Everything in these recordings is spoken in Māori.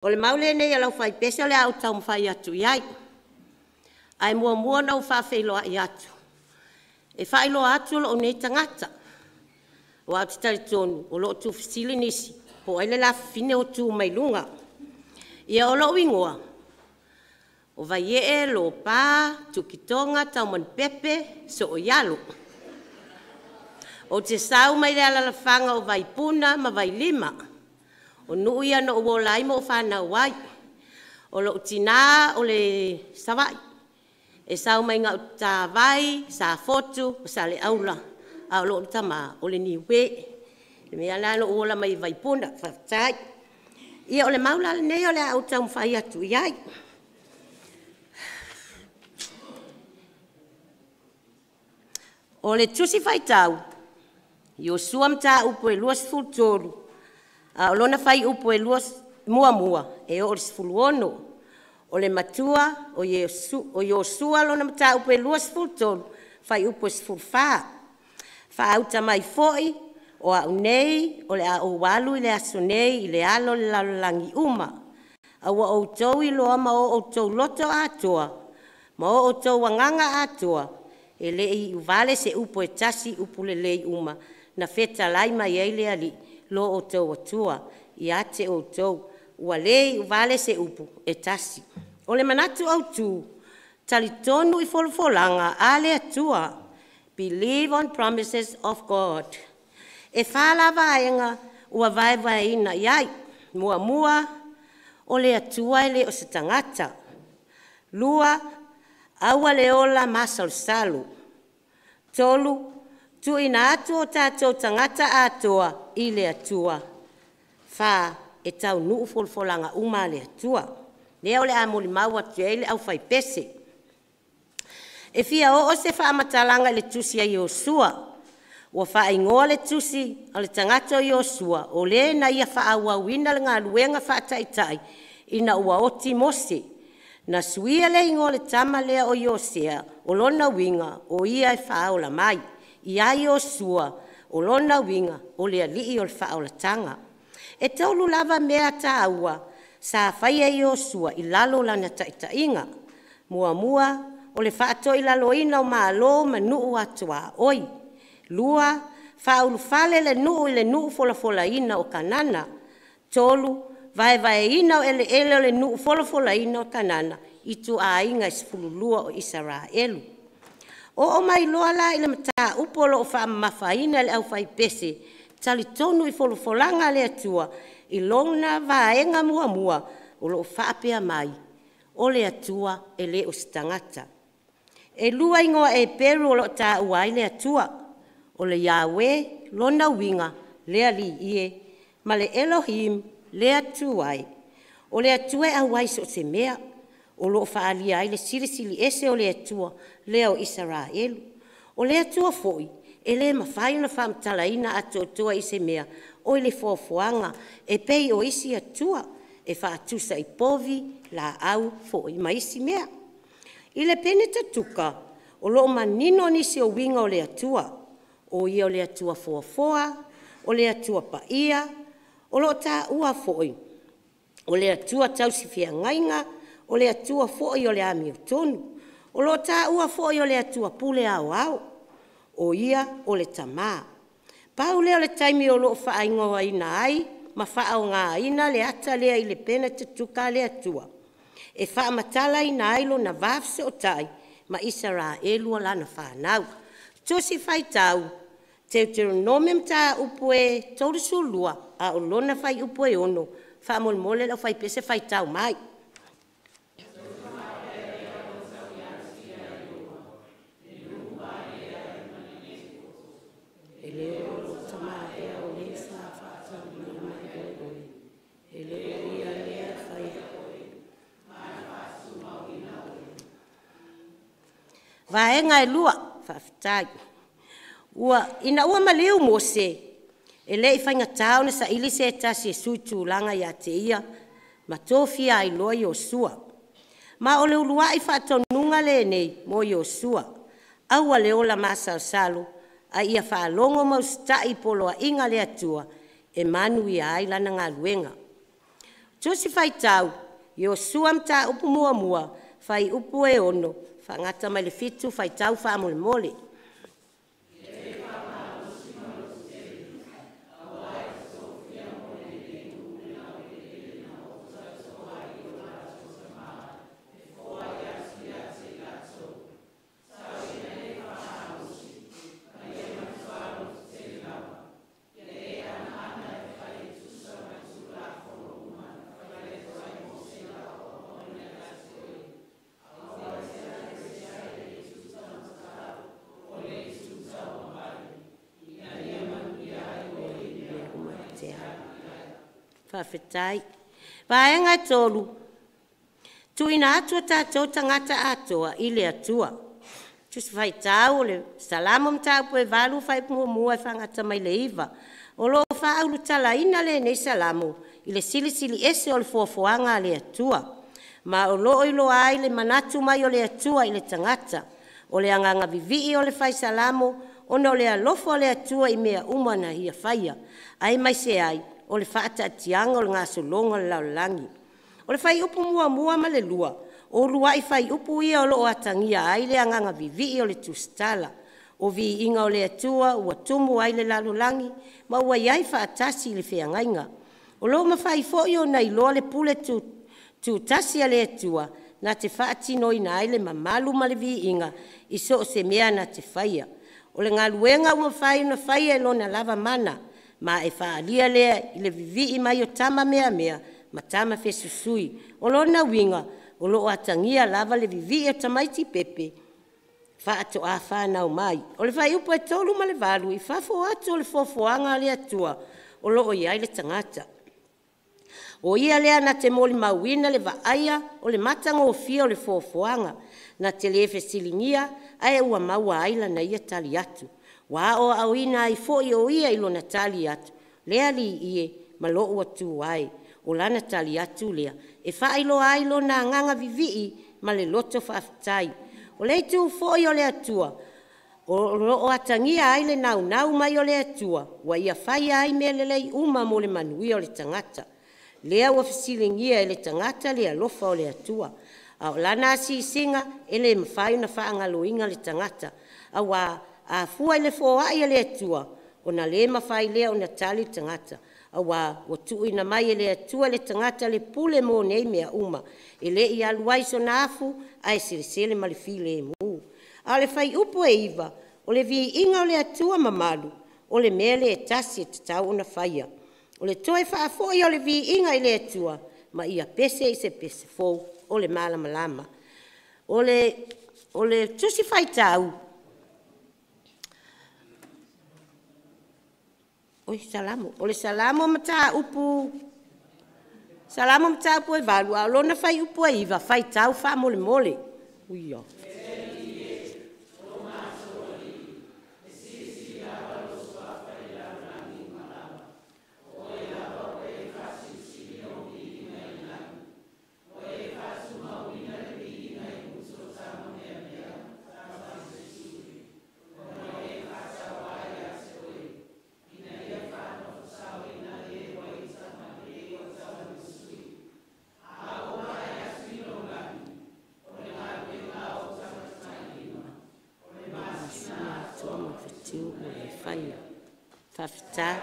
O le maule nei alau fai pese le au tau mwhai atu iai. Ai mua nau whawhailoa i atu. E whailoa atu lo o nei tangata. O au te tari tonu, o lo tu fisili nisi. Po aile la fine o tu mai lunga. Ia o lo ingoa. O vai e lo pā, tukitonga, tau man pepe, so o yalo. O te sau mai le ala la whanga o vai puna, ma vai lima. O nuia no o lai mo whana wai. O lo tina o le sawai. E sau mai ngau tā vai, sa fotu, sa le aula. A o lo tama, o le niwe. Le mea lano o la mai vai puna, whaftai. Ia o le maula le nei o le au tau mwhai atu iai. O le tusi whai tau, i o suam tā upo e luas fultoru. A o lona whai upo e luas mua, e o le sfuluono. O le matua, o Iosua lona mata upo e luas fultoru, whai upo e sfulwha. Wha auta mai foi, o au nei, o le a o walu i le aso nei, i le alo le lalolangi uma. A ua o tau i loa ma o tau loto atoa, ma o tau wanganga atoa. E le i uvale se upo e tasi upu le lei uma, na feta lai mai eile ali, lo o tau atua, i ate o tau, ua lei uvale se upu e tasi. O le manatu au tu, talitonu i folfolanga, ale atua, believe on promises of God. E whala vaenga, ua vai ina iai, mua, o le atua ele o se tangata. Lua, aua le ola masal salu. Tolu, tu ina atu o tātou tangata atoa i le atua. Wha e tau nuu folfolanga uma le atua. Lea o le amoli mau atu ele au fai pese. E fia o se wha amatalanga le tusi a Iosua. Ua wha ingoa le tusi a le tangata o Iosua. O le na ia wha awa wina le ngā luenga wha taitai. Ina ua oti mose. Na suia le ingo le tama lea o Iosea, o lona winga, o ia e whao la mai. Ia Iosua, o lona winga, o lea lii o le whao la tanga. E taulu lava mea ta aua, sa whaia Iosua i lalo lana taitainga. Mua, o le whaato i lalo ina o maa lo ma nuu atua oi. Lua, whaulu fale le nuu fola ina o kanana. Tolu, vai ina o ele o le nuu fola ina o kanana. I tu a inga isfululua o Israelu. O mai loa la ila mata upolo o wha mawhaina le au whai pese. Tali tonu i folanga le atua. I lona vaenga mua o lo whaapea mai. O le atua e le o stangata. E lua ingoa e peru o lo ta uai le atua. O le Yahweh lona winga le ali ie. Ma le Elohim le atuai. O le atua e awai so se mea. O lo whaalia ai le sirisili ese o le atua leo Israelu. O le atua foi, e le mawhai na whamtalaina atua i se mea, o le fuafuanga, e pei o isi atua, e whaatusa i povi la au foi ma isi mea. I le peneta tuka, o lo manino nisi o winga o le atua, o ia o le atua fuafua, o le atua paia, o lo ta ua foi, o le atua tausifia ngainga, o le atua fo'i o le ami o tonu. O lo tā ua fo'i o le atua pule au. O ia o le tamā. Pau lea o le taimi o lo whaingoa ina ai, ma whao ngā ina le ata lea i le pena te tuka le atua. E wha matala ina ai lo na vafse o tai, ma Israelu ala na whanau. Tosi whai tau, Deuteronomium tā upue taurusulua, a o lona whai upue ono, wha mole la whai pese whai tau mai. Vaenga e lua, whaftai. Ina ua maleu mose, e le i whainga tau na sa ili se tasi e suitu langa ia te ia, ma tōwhia i loa Iosua. Ma o le ulua i whatonunga le nei mo Iosua. Aua le ola masa salu, a ia whaalongo maustai polo a inga le atua, e manu ia ai lana ngā luenga. Tusi fai tau, yo suam ta upu mua mua, fai upu e ono, fa ngata mai le fitu fai tau fa mole mole. Whawhetai. Paenga tolu. Tuina atua tātou tangata atoa i le atua. Tusi whai tau le salamam tau poe walu whai mua whangata mai le iwa. O lo whaulu tala ina le nei salamu i le sili ese o le fuafuanga le atua. Ma o lo ilo ai le manatu mai o le atua i le tangata. O le anganga vivi o le whai salamu o no le alofo o le atua i mea umana hia whaia. Ai mai se ai. O le whaata atianga o le ngā solonga le laulangi. O le whai upu mua ma le lua. O lua i whai upu ia o lo atangia ai le anganga vivi o le tustala. O vi inga o le atua ua tumu ai le laulangi. Ma ua iai whaatasi le whiangainga. O lo ma whai fōi o nei loa le pule tu tasi a le atua. Na te whaatino ina ai le mamalu ma le vi inga. I so o se mea na te whaia. O le ngā luenga ua whai na whaia e lo na lava mana. Ma e whaalia lea i le vivi i mai o tama mea, ma tama whesusui. O lona winga, o lo atangia lava le vivi o tamaiti pepe. Whaato a whanau mai. O le whai upo e tolu ma le valu, i whafo atu o le fofoanga le atua, o lo o iai le tangata. O ia lea na te moli mauina le vaaia, o le matanga o fia o le fofoanga, na te lefe silingia, ae ua maua aila na ia tali atu. Wa o awina i fo i o ia ilo na tali atu. Lea li ie ma lo ua tu ai. O lana tali atu lea. E wha ilo ailo na nganga vivi ma le loto whaftai. O le tu fo i o le atua. O lo atangia ai le nau mai o le atua. Wa ia whai ai mea le lei uma mo le manui o le tangata. Lea ua fisilingia e le tangata lea lofa o le atua. O lana si singa e le mawhai na whaangaloinga le tangata. A wa a fua le foa ia le atua, o na le mawhai lea o na tali tangata. A wa tu ina mai le atua le tangata le pule mo nei mea uma. E le i aluai so na afu, a e sele ma le file e mu. A le whai upo e iwa, o le vi inga o le atua mamalu, o le mele e tasi e tatau o na whaia. O le toe whaafoi o le vi inga i le atua, ma ia pese i se pese fou, o le malama lama. O le tusi whai tau, oi salamu. O le salamu mata upu. Salamu mata upu e valu. A lona fai upu e iwa. Fai tau wha mole mole. Uia. Fafta.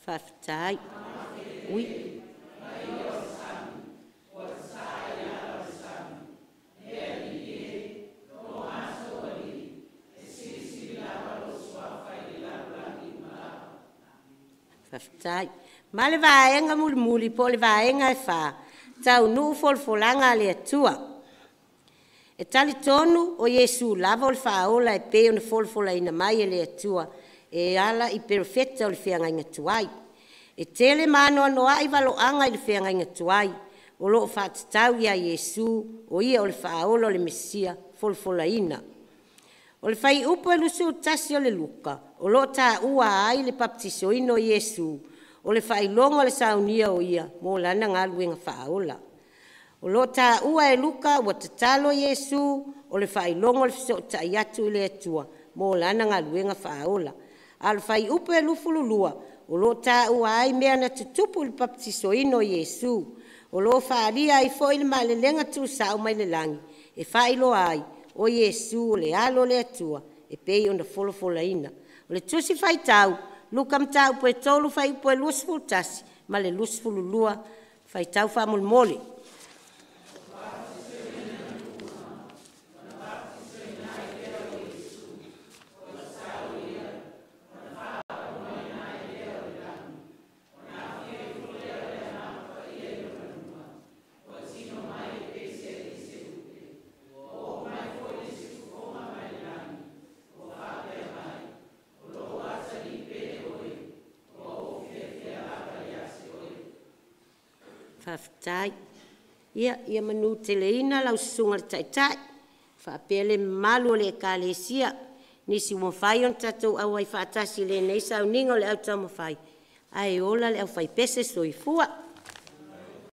Faftai. Ui. Faftai. Ma le vaenga muli po le vaenga e fa. Tau nu folfolanga le atua. E tali tonu o Yesu lava o le faola e peo ne folfola ina mai le atua. E ala i perfetta o le whianga inga tuai. E tele manoa noa i waloanga i le whenga inga tuai. O loo whātatau ia Iesu, o ia o le whaaola o le Mesia, folfolaina. O le whai upo e lusu tasi o le Luka, o loo tā ua ai le baptiso ino Iesu, o le whai longa le saunia o ia, mō lana ngā luenga whaaola. O loo tā ua e Luka, ua tatalo Iesu, o le whai longa le fiso ta iatu i le atua, mō lana ngā luenga whaaola. A le whai upo e lufululua, o loo tā ua ai mea na tutupu le baptiso ino Iesu, o lo whaaria i fo i le malelenga tu sao mai le langi, e whailo ai, o Iesu, o le alo le atua, e pei onda folofola ina. O le tusi whai tau, luka mtau po e tolu whai po e luasfulu tasi, ma le luasfulu lua, whai tau whamul mole. Whaftai. Ia manu teleina lau sunga le taitai. Whapele malu le kālesia. Nisi mwhai on tatou au ai whaatasi le nei sau ningo le au tau mwhai. Ai ola le au whai pese soifua.